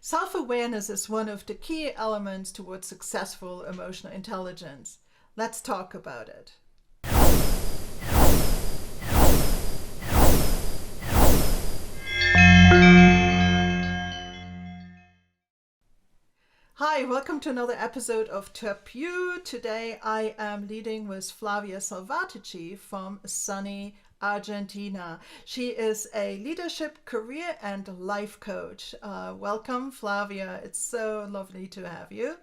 Self-awareness is one of the key elements towards successful emotional intelligence. Let's talk about it. Hi, welcome to another episode of topyou. Today I am leading with Flavia Selvatici from sunny Argentina. She is a leadership, career, and life coach. Welcome, Flavia. It's so lovely to have you.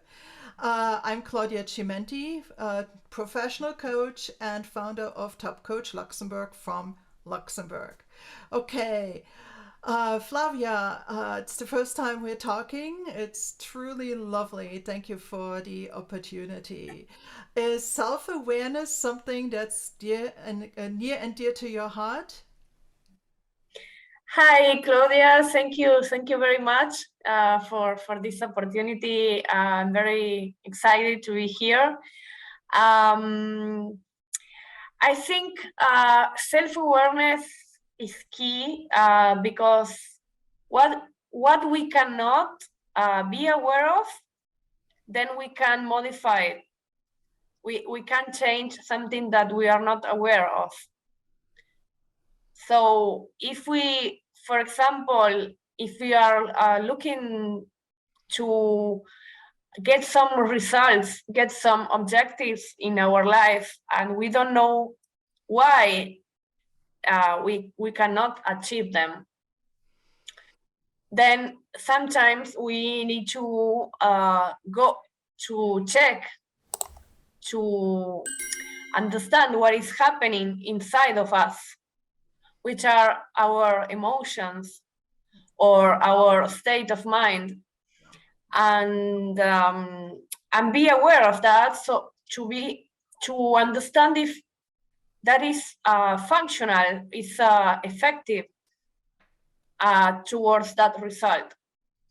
I'm Claudia Cimenti, professional coach and founder of Topcoach Luxembourg from Luxembourg. Okay, Flavia, it's the first time we're talking. It's truly lovely. Thank you for the opportunity. Is self-awareness something that's dear and near and dear to your heart? Hi, Claudia. Thank you very much for this opportunity. I'm very excited to be here. I think self-awareness is key because what we cannot be aware of, then we can modify it. We can change something that we are not aware of. So if we, for example, if we are looking to get some results, get some objectives in our life, and we don't know why we cannot achieve them, then sometimes we need to go to check to understand what is happening inside of us, which are our emotions or our state of mind, and be aware of that, so to understand if that is functional, is effective towards that result.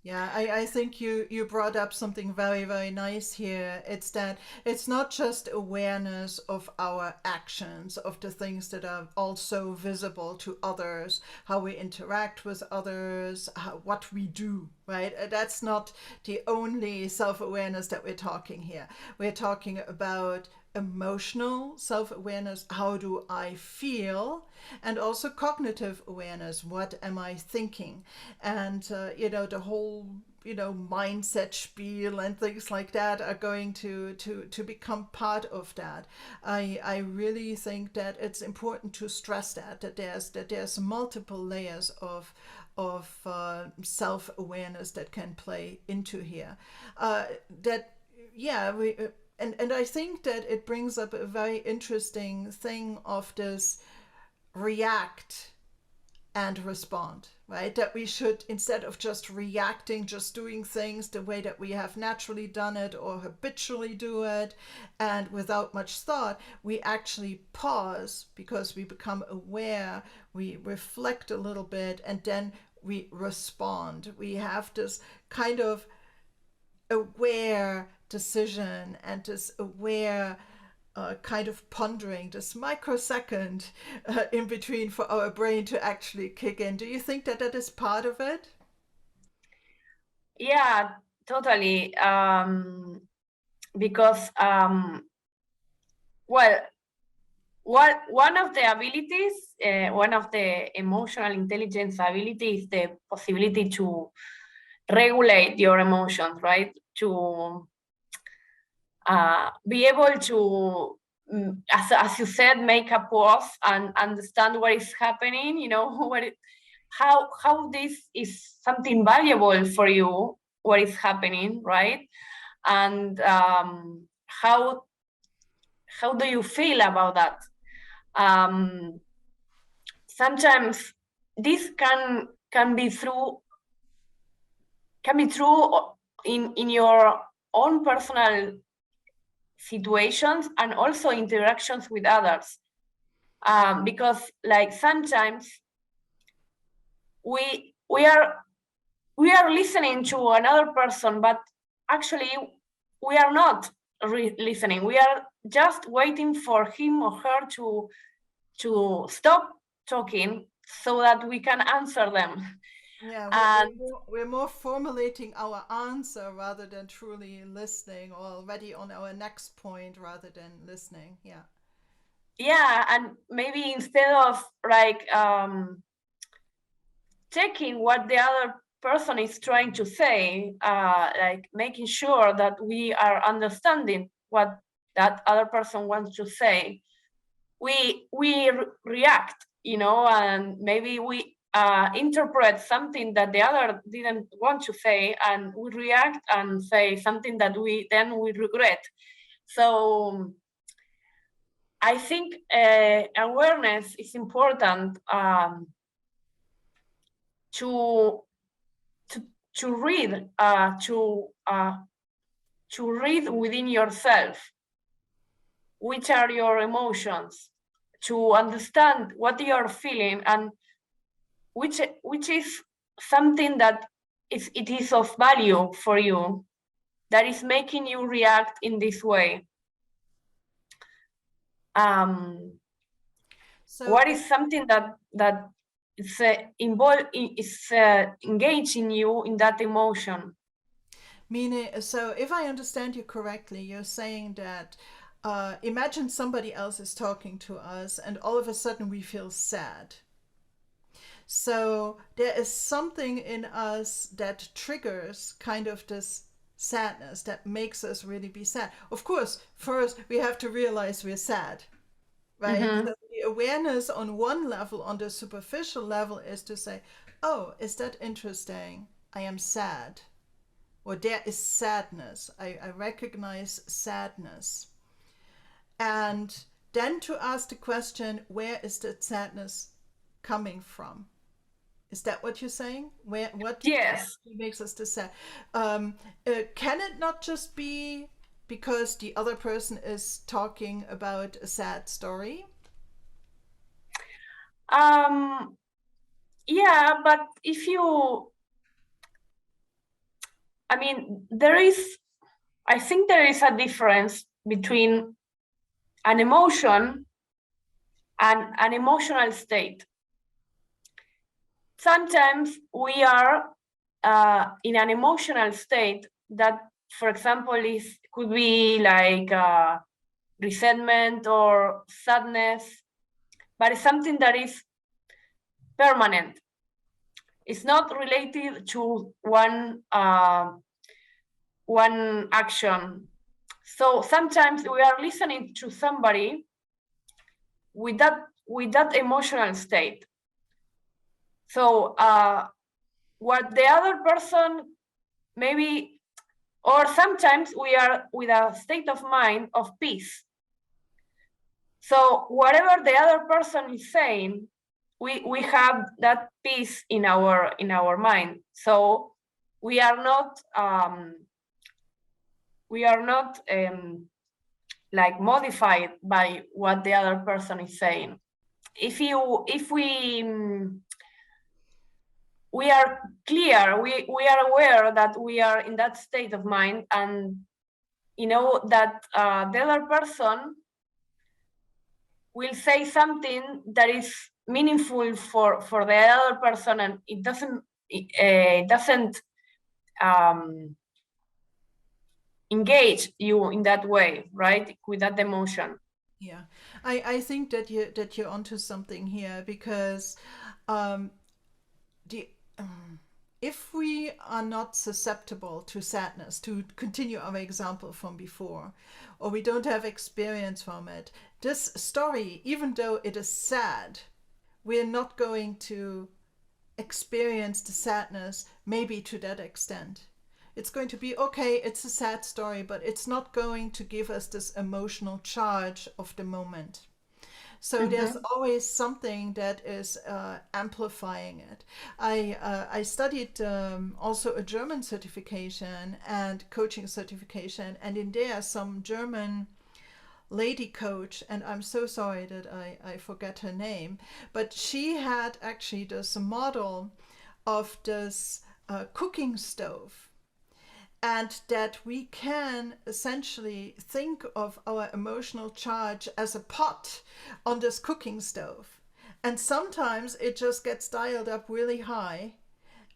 Yeah, I think you brought up something very, very nice here. It's that it's not just awareness of our actions, of the things that are also visible to others, how we interact with others, what we do, right? That's not the only self-awareness that we're talking here. We're talking about emotional self-awareness, how do I feel, and also cognitive awareness, what am I thinking, and the whole mindset spiel and things like that are going to become part of that. I really think that it's important to stress that there's multiple layers of self-awareness that can play into here. That yeah we and I think that it brings up a very interesting thing of this react and respond, right? That we should, instead of just reacting, just doing things the way that we have naturally done it or habitually do it and without much thought, we actually pause because we become aware, we reflect a little bit, and then we respond. We have this kind of aware decision and this aware kind of pondering, this microsecond in between for our brain to actually kick in. Do you think that that is part of it? Yeah, totally. Because well, one of the abilities, one of the emotional intelligence abilities, is the possibility to regulate your emotions, right? To be able to, as you said, make a pause and understand what is happening. You know how this is something valuable for you. What is happening, right? And how do you feel about that? Um, Sometimes this can be true in your own personal situations and also interactions with others, because like sometimes we are listening to another person, but actually we are not listening. We are just waiting for him or her to stop talking so that we can answer them. Yeah, And we're more formulating our answer rather than truly listening, or already on our next point rather than listening. Yeah. yeah, and maybe instead of like checking what the other person is trying to say, like making sure that we are understanding what that other person wants to say, we react, and maybe we interpret something that the other didn't want to say, and we react and say something that we regret. So I think awareness is important, to to to read to read within yourself which are your emotions, to understand what you're feeling, and which is something that it is of value for you, that is making you react in this way. um So, what is something that is involved is engaging you in that emotion. meaning, so if I understand you correctly, you're saying that imagine somebody else is talking to us, and all of a sudden we feel sad. So there is something in us that triggers kind of this sadness that makes us really be sad. Of course, first we have to realize we're sad, right? Mm-hmm. So the awareness on one level, on the superficial level, is to say, oh, is that interesting? I am sad. Or there is sadness. I recognize sadness. And then to ask the question, where is that sadness coming from? Is that what you're saying? What Yes. makes us this sad? Can it not just be because the other person is talking about a sad story? um yeah, but if you I mean, I think there is a difference between an emotion and an emotional state. Sometimes we are in an emotional state that, for example, could be like resentment or sadness, but it's something that is permanent. It's not related to one action. So sometimes we are listening to somebody with that emotional state. So what the other person maybe, or sometimes we are with a state of mind of peace. So whatever the other person is saying, we have that peace in our mind. So we are not like modified by what the other person is saying. If we are clear, we are aware that we are in that state of mind, and that the other person will say something that is meaningful for the other person, and it doesn't um, engage you in that way, right, with that emotion. Yeah, I think that you're onto something here because um, the if we are not susceptible to sadness, to continue our example from before, or we don't have experience from it, this story, even though it is sad, we're not going to experience the sadness maybe to that extent. It's going to be okay, it's a sad story, but it's not going to give us this emotional charge of the moment. So there's Mm-hmm. always something that is amplifying it. I studied also a German certification and coaching certification, and in there some German lady coach, and I'm so sorry that I forget her name, but she had actually this model of this cooking stove, and that we can essentially think of our emotional charge as a pot on this cooking stove. And sometimes it just gets dialed up really high,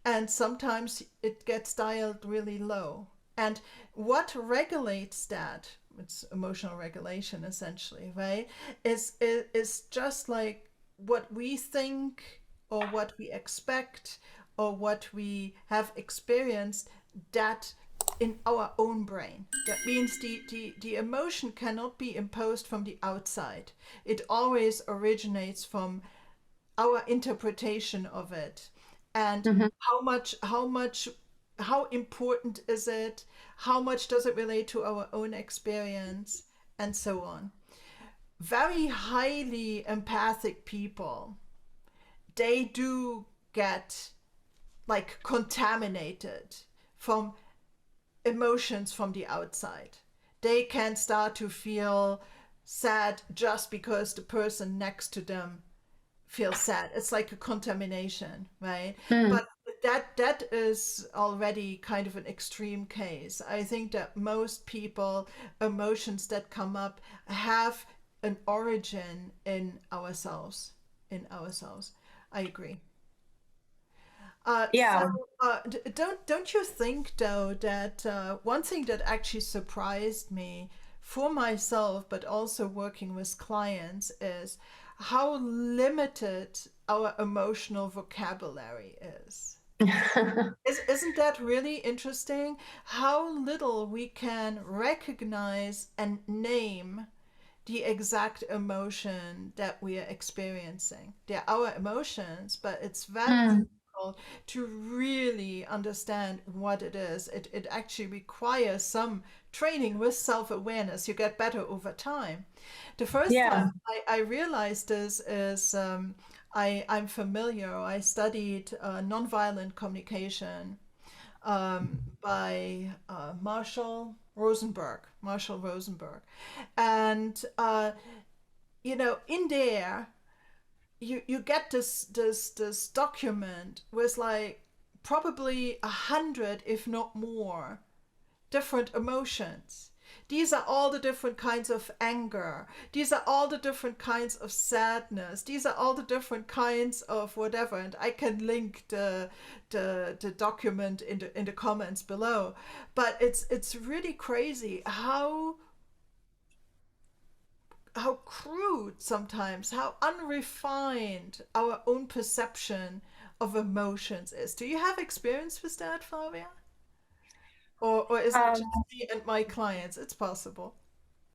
and sometimes it gets dialed really low. And what regulates that, it's emotional regulation essentially, right, is just like what we think or what we expect or what we have experienced, that in our own brain. That means the emotion cannot be imposed from the outside. It always originates from our interpretation of it. And Mhm. how important is it? How much does it relate to our own experience? And so on. Very highly empathic people, they do get like contaminated from emotions from the outside. They can start to feel sad just because the person next to them feels sad. It's like a contamination, right? Mm. But that is already kind of an extreme case. I think that most people, emotions that come up have an origin in ourselves. In ourselves. I agree. So Yeah. don't you think though that one thing that actually surprised me for myself, but also working with clients, is how limited our emotional vocabulary is. Isn't that really interesting? How little we can recognize and name the exact emotion that we are experiencing. They're our emotions, but it's very Mm. difficult to really understand what it is. It actually requires some training with self awareness. You get better over time. The first time Yeah. I realized this is I'm familiar. I studied nonviolent communication by Marshall Rosenberg, and in there you get this document with like probably 100, if not more, different emotions. These are all the different kinds of anger. These are all the different kinds of sadness. These are all the different kinds of whatever. And I can link the document in the comments below. But it's really crazy how crude sometimes, how unrefined our own perception of emotions is. Do you have experience with that, Flavia? Or is it just Um, me and my clients? It's possible.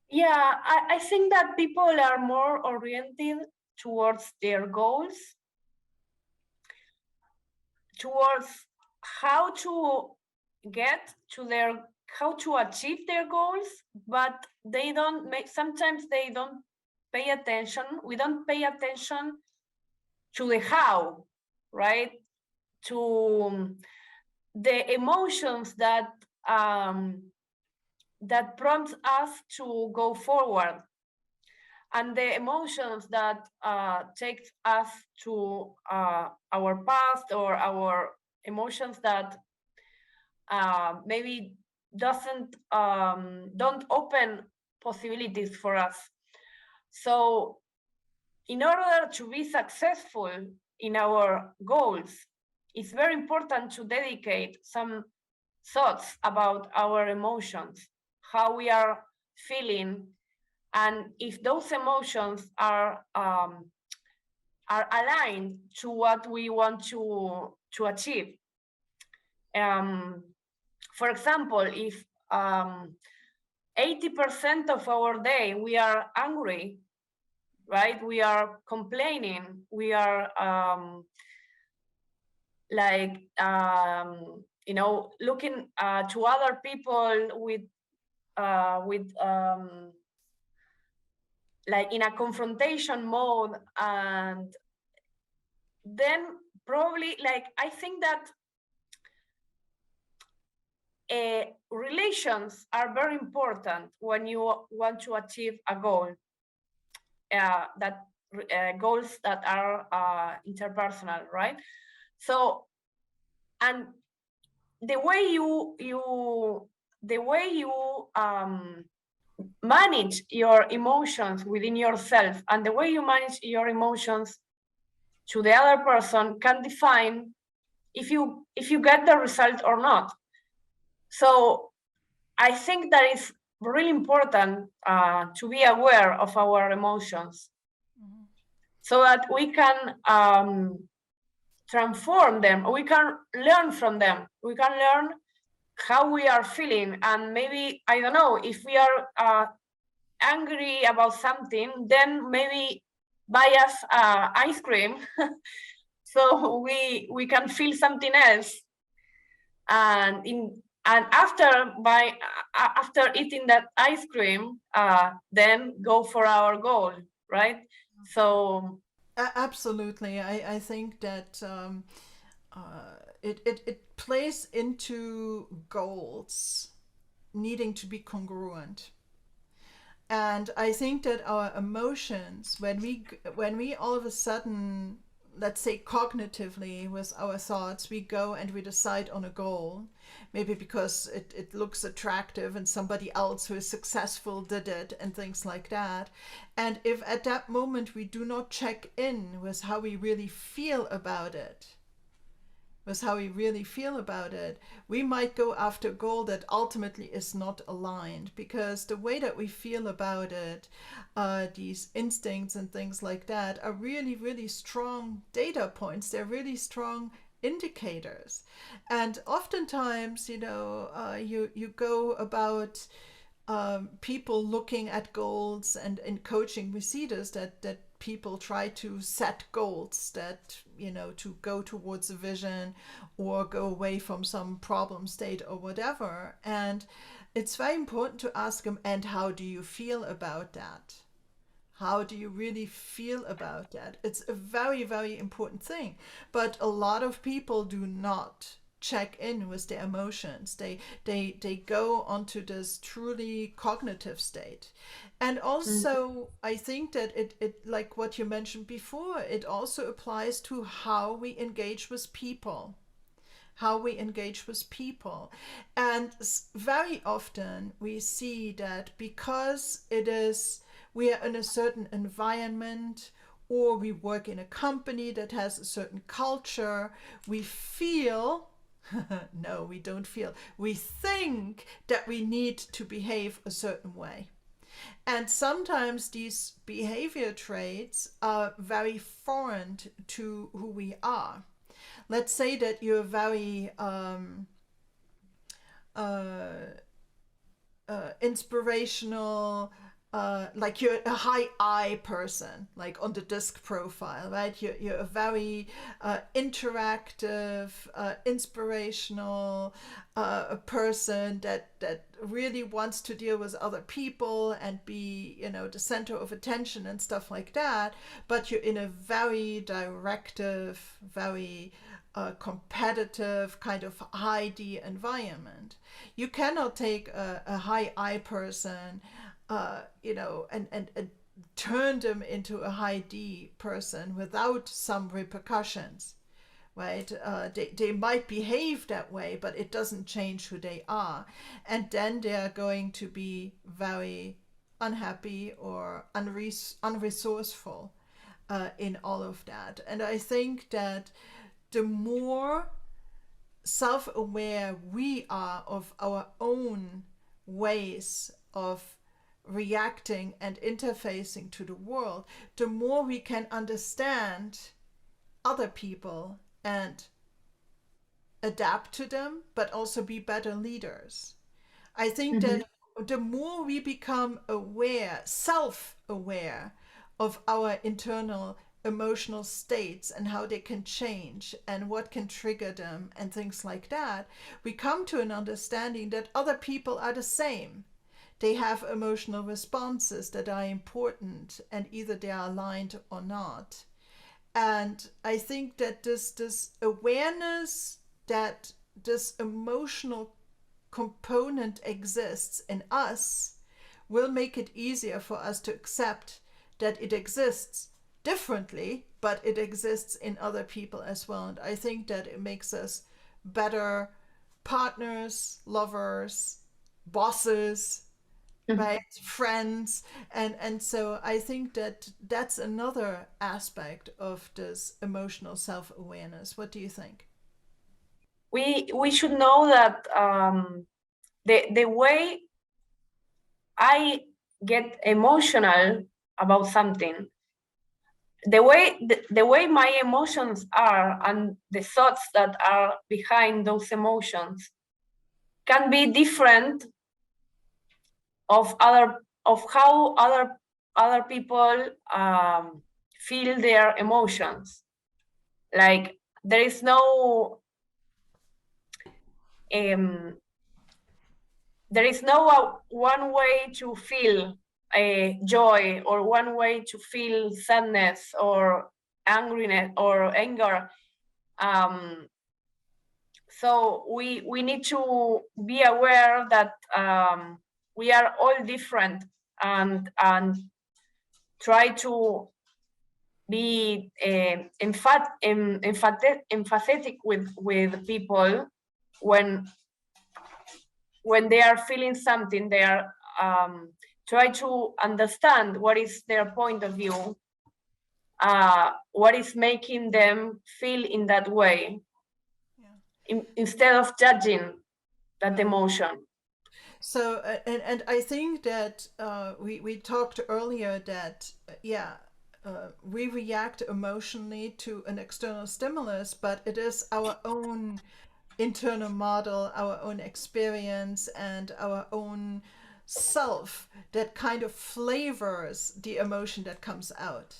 yeah, I think that people are more oriented towards their goals, towards how to get to their, how to achieve their goals, but they don't make, sometimes they don't pay attention. We don't pay attention to the how, right? To the emotions um, that prompt us to go forward, and the emotions that take us to our past, or our emotions that maybe don't open possibilities for us. So in order to be successful in our goals, it's very important to dedicate some thoughts about our emotions, how we are feeling, and if those emotions are aligned to what we want to achieve. Um, for example, if 80% of our day we are angry, right? We are complaining. We are like looking to other people with like in a confrontation mode, and then probably, like, I think that relations are very important when you want to achieve a goal, that goals that are interpersonal, right? So, and the way you manage your emotions within yourself, and the way you manage your emotions to the other person, can define if you get the result or not. So I think that it's really important to be aware of our emotions, so that we can transform them. We can learn from them. We can learn how we are feeling, and maybe, I don't know, if we are angry about something, then maybe buy us ice cream so we can feel something else, and after eating that ice cream, then go for our goal, right? So Absolutely. I think that it plays into goals needing to be congruent. And I think that our emotions, when we all of a sudden, let's say cognitively with our thoughts, we go and we decide on a goal, maybe because it looks attractive and somebody else who is successful did it and things like that. And if at that moment we do not check in with how we really feel about it, we might go after a goal that ultimately is not aligned, because the way that we feel about it, these instincts and things like that, are really, really strong data points. They're really strong indicators. And oftentimes, you go about people looking at goals, and in coaching we see this, that people try to set goals that, to go towards a vision or go away from some problem state or whatever. And it's very important to ask them, and how do you feel about that? How do you really feel about that? It's a very, very important thing. But a lot of people do not check in with their emotions. They go onto this truly cognitive state. And also, I think that it like what you mentioned before, it also applies to how we engage with people. And very often we see that because we are in a certain environment, or we work in a company that has a certain culture, we feel no, we don't feel. We think that we need to behave a certain way. And sometimes these behavior traits are very foreign to who we are. Let's say that you're very inspirational, like you're a high I person, like on the disc profile, right? You're a very interactive, inspirational person that really wants to deal with other people and be, the center of attention and stuff like that. But you're in a very directive, very competitive kind of high D environment. You cannot take a high I person, and turn them into a high D person without some repercussions, right? They might behave that way, but it doesn't change who they are. And then they are going to be very unhappy or unresourceful in all of that. And I think that the more self aware we are of our own ways of reacting and interfacing to the world, the more we can understand other people and adapt to them, but also be better leaders. I think that the more we become aware, self aware of our internal emotional states and how they can change and what can trigger them and things like that, we come to an understanding that other people are the same. They have emotional responses that are important, and either they are aligned or not. And I think that this awareness that this emotional component exists in us will make it easier for us to accept that it exists differently, but it exists in other people as well. And I think that it makes us better partners, lovers, bosses, right, friends. And so I think that that's another aspect of this emotional self-awareness. What do you think? we should know that the way I get emotional about something, the way my emotions are and the thoughts that are behind those emotions can be different of how other people feel their emotions. Like there is no one way to feel joy, or one way to feel sadness or angriness or anger. So we need to be aware that we are all different, and try to be empathetic with people when they are feeling something. They are try to understand what is their point of view, what is making them feel in that way, instead of judging that emotion. So, and I think that we talked earlier that, we react emotionally to an external stimulus, but it is our own internal model, our own experience, and our own self that kind of flavors the emotion that comes out.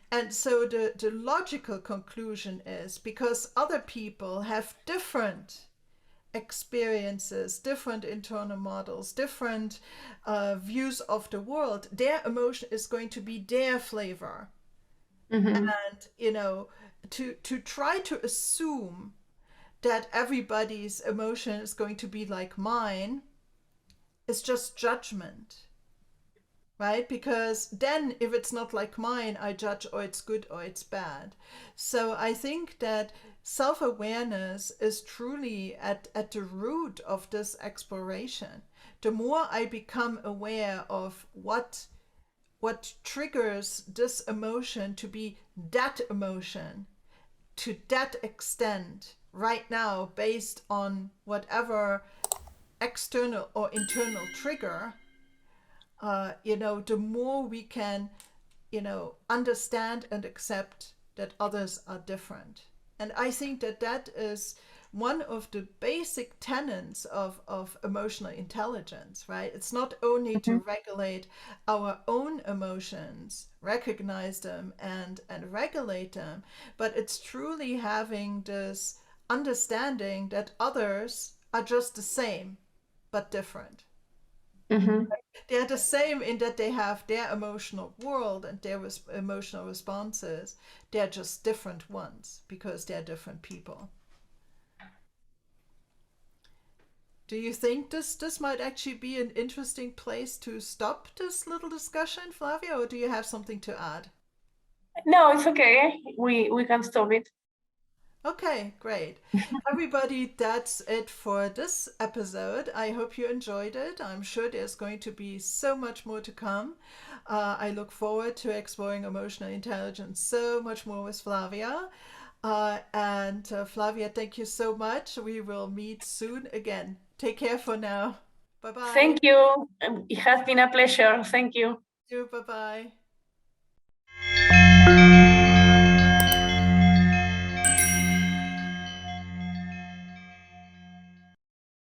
And so the logical conclusion is, because other people have different experiences, different internal models, different views of the world, their emotion is going to be their flavor. Mm-hmm. And, to try to assume that everybody's emotion is going to be like mine is just judgment, right? Because then if it's not like mine, I judge, or it's good or it's bad. So I think that self-awareness is truly at the root of this exploration. The more I become aware of what triggers this emotion to be that emotion to that extent right now, based on whatever external or internal trigger, the more we can, understand and accept that others are different. And I think that that is one of the basic tenets of emotional intelligence, right? It's not only to regulate our own emotions, recognize them and regulate them, but it's truly having this understanding that others are just the same, but different. Mm-hmm. They're the same in that they have their emotional world and their emotional responses. They're just different ones because they're different people. Do you think this might actually be an interesting place to stop this little discussion, Flavia, or do you have something to add? No, it's okay. We can stop it. Okay, great. Everybody, that's it for this episode. I hope you enjoyed it. I'm sure there's going to be so much more to come. I look forward to exploring emotional intelligence so much more with Flavia. And Flavia, thank you so much. We will meet soon again. Take care for now. Bye bye. Thank you. It has been a pleasure. Thank you. Bye bye.